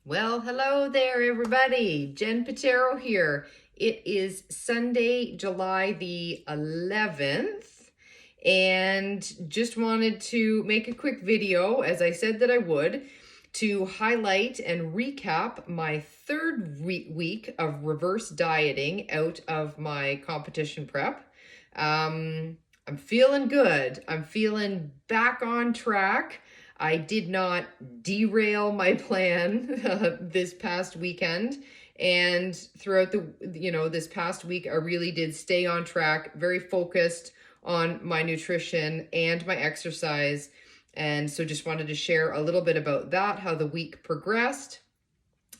Well, hello there, everybody. Jen Patero here. It is Sunday, July the 11th, and just wanted to make a quick video, as I said that I would, to highlight and recap my third week of reverse dieting out of my competition prep. I'm feeling good. I'm feeling back on track. I did not derail my plan this past weekend, and throughout this past week I really did stay on track, very focused on my nutrition and my exercise. And so just wanted to share a little bit about that, how the week progressed,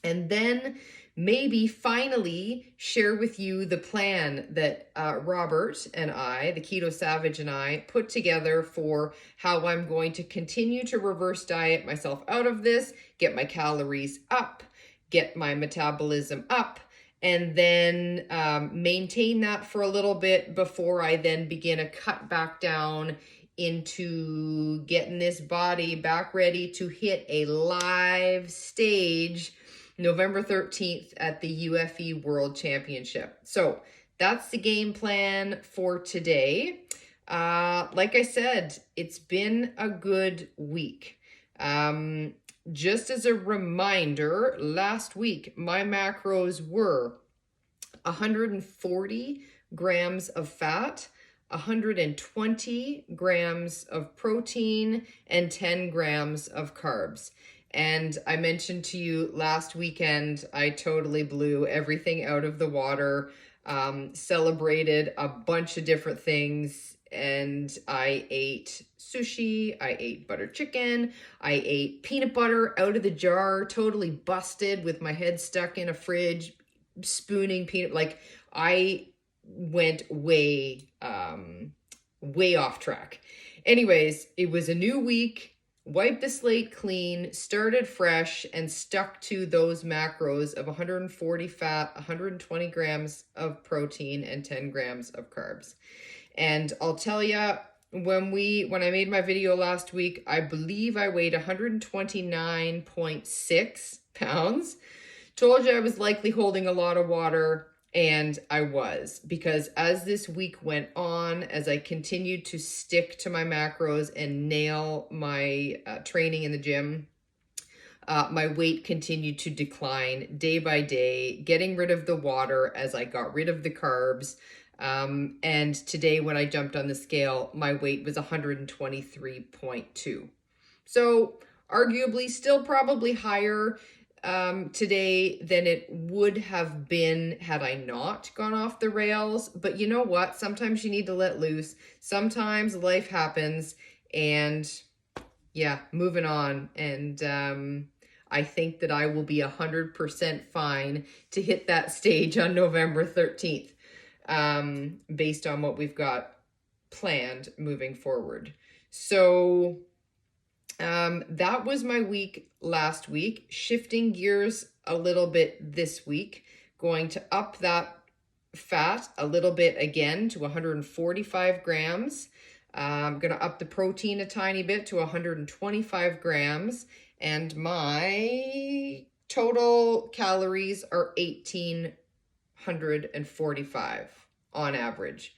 and then maybe finally share with you the plan that Robert and I, the Keto Savage, and I put together for how I'm going to continue to reverse diet myself out of this, get my calories up, get my metabolism up, and then maintain that for a little bit before I then begin a cut back down into getting this body back ready to hit a live stage November 13th at the UFE World Championship. So that's the game plan for today. Like I said, it's been a good week. Just as a reminder, last week my macros were 140 grams of fat, 120 grams of protein, and 10 grams of carbs. And I mentioned to you last weekend, I totally blew everything out of the water, celebrated a bunch of different things, and I ate sushi, I ate butter chicken, I ate peanut butter out of the jar, totally busted with my head stuck in a fridge, spooning peanut, like I went way off track. Anyways, it was a new week. Wiped the slate clean, started fresh, and stuck to those macros of 140 fat, 120 grams of protein, and 10 grams of carbs. And I'll tell you, when I made my video last week, I believe I weighed 129.6 pounds. Told you I was likely holding a lot of water. And I was, because as this week went on, as I continued to stick to my macros and nail my training in the gym, my weight continued to decline day by day, getting rid of the water as I got rid of the carbs. And today when I jumped on the scale, my weight was 123.2. So arguably still probably higher today than it would have been had I not gone off the rails. But you know what? Sometimes you need to let loose. Sometimes life happens, and yeah, moving on. And I think that I will be 100% fine to hit that stage on November 13th, based on what we've got planned moving forward. So that was my week last week. Shifting gears a little bit this week, going to up that fat a little bit again to 145 grams. I'm going to up the protein a tiny bit to 125 grams. And my total calories are 1,845 on average.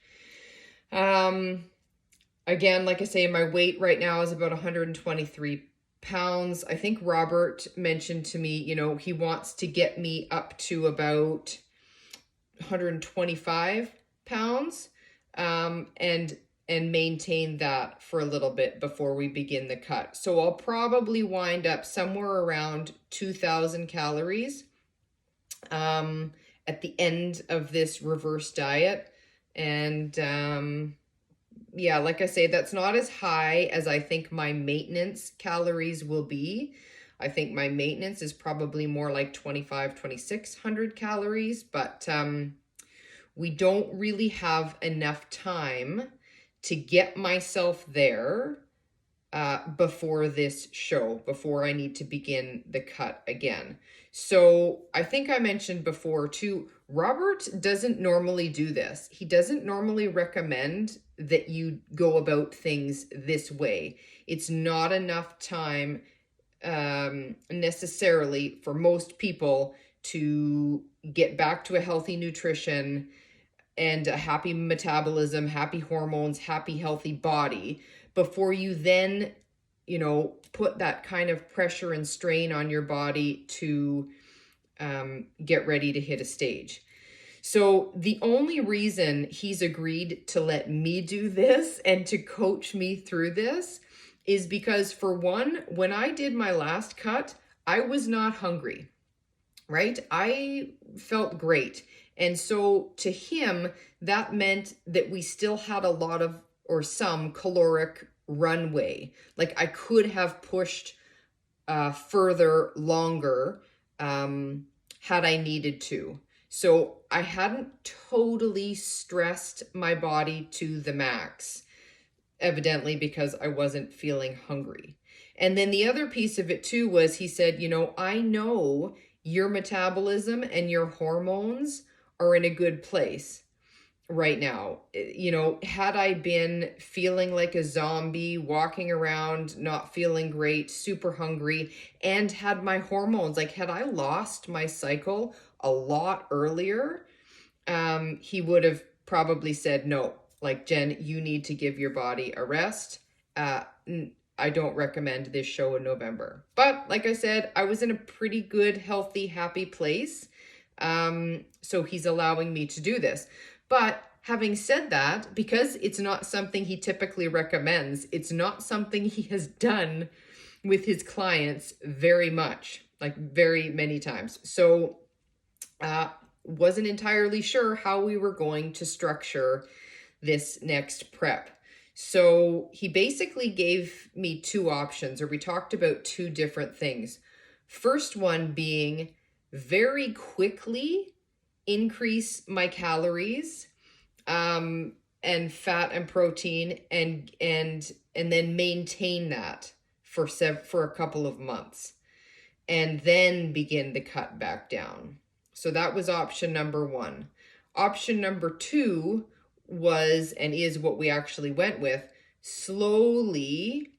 Again, like I say, my weight right now is about 123 pounds. I think Robert mentioned to me, he wants to get me up to about 125 pounds, and maintain that for a little bit before we begin the cut. So I'll probably wind up somewhere around 2,000 calories at the end of this reverse diet. And yeah, like I say, that's not as high as I think my maintenance calories will be. I think my maintenance is probably more like 2,600 calories, but we don't really have enough time to get myself there before this show, before I need to begin the cut again. So I think I mentioned before too, Robert doesn't normally do this. He doesn't normally recommend that you go about things this way. It's not enough time necessarily for most people to get back to a healthy nutrition and a happy metabolism, happy hormones, happy, healthy body before you then, put that kind of pressure and strain on your body to get ready to hit a stage. So the only reason he's agreed to let me do this and to coach me through this is because, for one, when I did my last cut, I was not hungry, right? I felt great. And so to him, that meant that we still had a lot of, or some caloric runway. Like I could have pushed further, longer, had I needed to. So I hadn't totally stressed my body to the max, evidently because I wasn't feeling hungry. And then the other piece of it too was he said, I know your metabolism and your hormones are in a good place right now. Had I been feeling like a zombie, walking around, not feeling great, super hungry, and had my hormones, like had I lost my cycle a lot earlier, he would have probably said, no, like, Jen, you need to give your body a rest. I don't recommend this show in November. But like I said, I was in a pretty good, healthy, happy place. So he's allowing me to do this. But having said that, because it's not something he typically recommends, it's not something he has done with his clients very much, like very many times. So wasn't entirely sure how we were going to structure this next prep. So he basically gave me two options, or we talked about two different things. First one being very quickly increase my calories and fat and protein and then maintain that for a couple of months and then begin to cut back down. So that was option number one. Option number two was, and is what we actually went with, slowly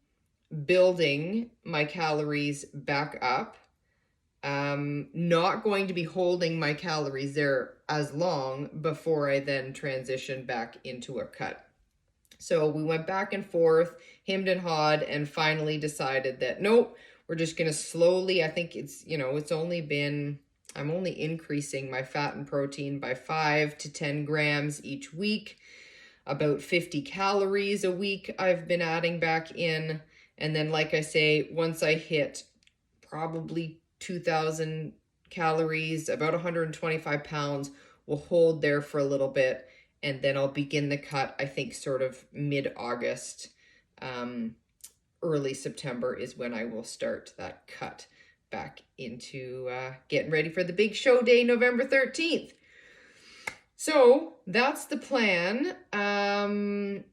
building my calories back up. Not going to be holding my calories there as long before I then transition back into a cut. So we went back and forth, hemmed and hawed, and finally decided that nope, we're just going to slowly, I think it's, I'm only increasing my fat and protein by 5 to 10 grams each week. About 50 calories a week I've been adding back in. And then, like I say, once I hit probably 2,000 calories, about 125 pounds, we'll hold there for a little bit. And then I'll begin the cut, I think sort of mid-August, early September is when I will start that cut back into getting ready for the big show day, November 13th. So that's the plan. And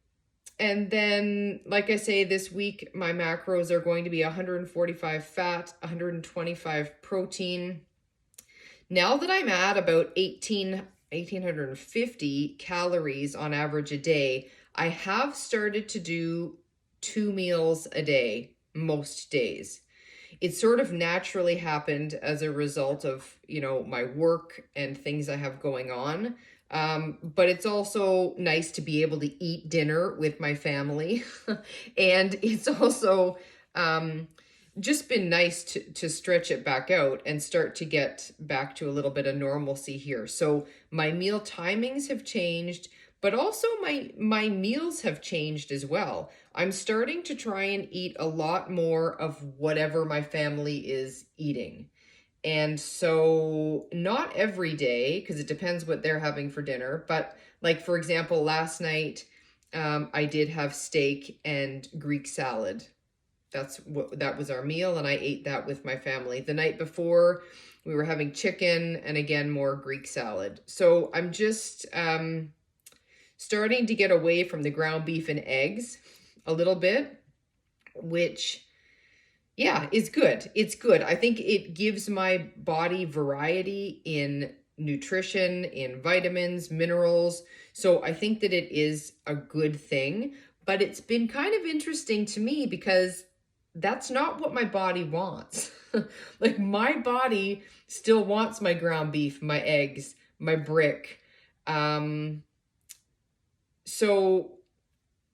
then, like I say, this week, my macros are going to be 145 fat, 125 protein. Now that I'm at about 1,850 calories on average a day, I have started to do 2 meals a day, most days. It sort of naturally happened as a result of, my work and things I have going on. But it's also nice to be able to eat dinner with my family. And it's also just been nice to stretch it back out and start to get back to a little bit of normalcy here. So my meal timings have changed, but also my meals have changed as well. I'm starting to try and eat a lot more of whatever my family is eating. And so not every day, because it depends what they're having for dinner. But like, for example, last night, I did have steak and Greek salad. That was our meal. And I ate that with my family. The night before we were having chicken and again, more Greek salad. So I'm just starting to get away from the ground beef and eggs a little bit, which is good. It's good. I think it gives my body variety in nutrition, in vitamins, minerals. So I think that it is a good thing, but it's been kind of interesting to me because that's not what my body wants. Like my body still wants my ground beef, my eggs, my brick. So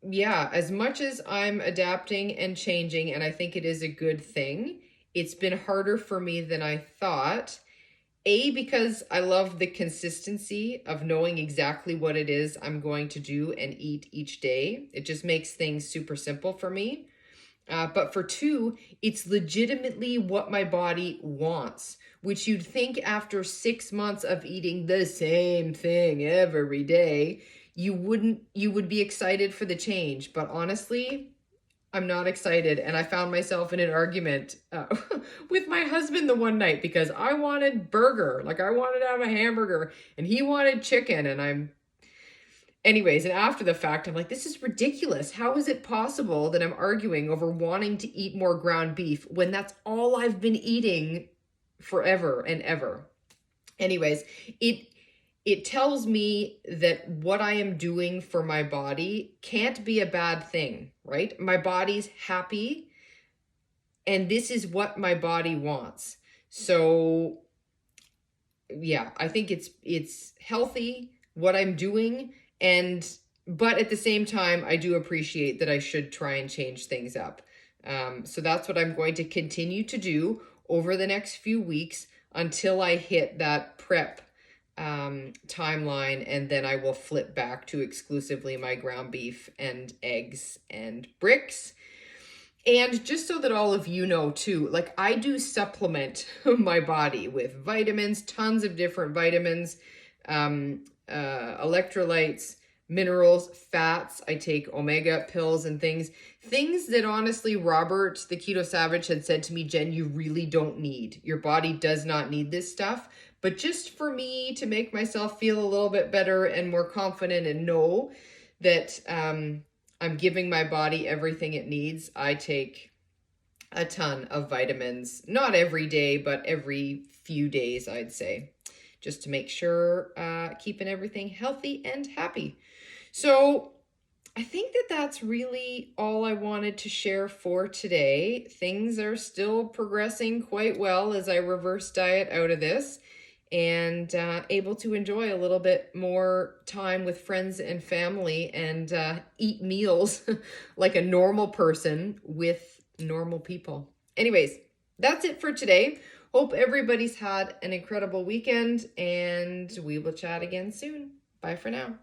yeah, as much as I'm adapting and changing, and I think it is a good thing, it's been harder for me than I thought. A, because I love the consistency of knowing exactly what it is I'm going to do and eat each day. It just makes things super simple for me. But for two, it's legitimately what my body wants, which you'd think after 6 months of eating the same thing every day, you would be excited for the change. But honestly, I'm not excited. And I found myself in an argument with my husband the one night because I wanted burger, like I wanted to have a hamburger, and he wanted chicken. And anyways, and after the fact, I'm like, this is ridiculous. How is it possible that I'm arguing over wanting to eat more ground beef when that's all I've been eating forever and ever? Anyways, it tells me that what I am doing for my body can't be a bad thing, right? My body's happy, and this is what my body wants. So yeah, I think it's healthy what I'm doing, but at the same time, I do appreciate that I should try and change things up. So that's what I'm going to continue to do over the next few weeks until I hit that prep timeline, and then I will flip back to exclusively my ground beef and eggs and bricks. And just so that all of you know too, like I do supplement my body with vitamins, tons of different vitamins, electrolytes, minerals, fats. I take omega pills and things that honestly, Robert, the Keto Savage, had said to me, Jen, you really don't need. Your body does not need this stuff. But just for me to make myself feel a little bit better and more confident and know that I'm giving my body everything it needs, I take a ton of vitamins, not every day, but every few days, I'd say, just to make sure keeping everything healthy and happy. So I think that that's really all I wanted to share for today. Things are still progressing quite well as I reverse diet out of this, and able to enjoy a little bit more time with friends and family, and eat meals like a normal person with normal people. Anyways, that's it for today. Hope everybody's had an incredible weekend, and we will chat again soon. Bye for now.